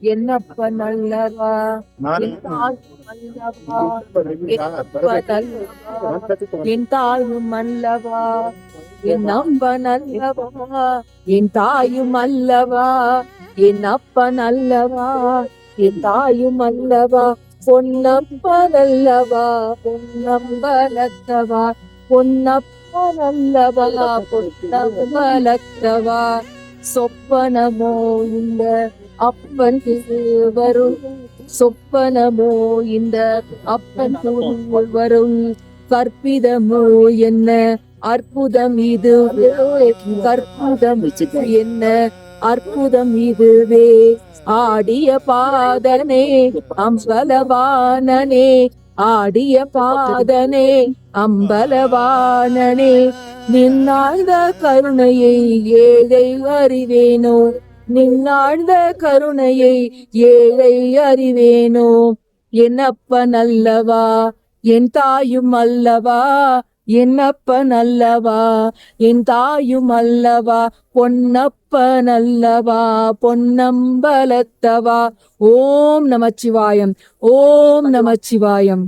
என்னப்ப நல்லவா என் தாயும் அல்லவா, என்னப்ப நல்லவா என் தாயும் அல்லவா, என் அப்பன் அல்லவா என் தாயும் அல்லவா, என் அப்பன் அல்லவா என் தாயும் அல்லவா, பொன்னப்பன் அல்லவா பொன்னம்பலத்தவா, பொன்னப்பன் அல்லவா பொன்னம்பலத்தவா, சொப்பனமோ இந்த அப்பன் வரும், சொப்பனமோ இந்த அப்பன் வரும், கற்பிதமோ என்ன அற்புதம் இதுவே, கற்புதம் என்ன அற்புதம் இதுவே, ஆடிய பாதனே அம்பலவானனே, ஆடிய பாதனே அம்பலவானனே, நின்னாழ்ந்த கருணையை ஏழை அறிவேனோ, நின்னாழ்ந்த கருணையை ஏழை அறிவேனோ, என்னப்பன் அல்லவா என் தாயும் அல்லவா, என்னப்பன் அல்லவா என் தாயும் அல்லவா, பொன்னப்பன் அல்லவா பொன்னம்பலத்தவா. ஓம் நமச்சிவாயம், ஓம் நமச்சிவாயம்.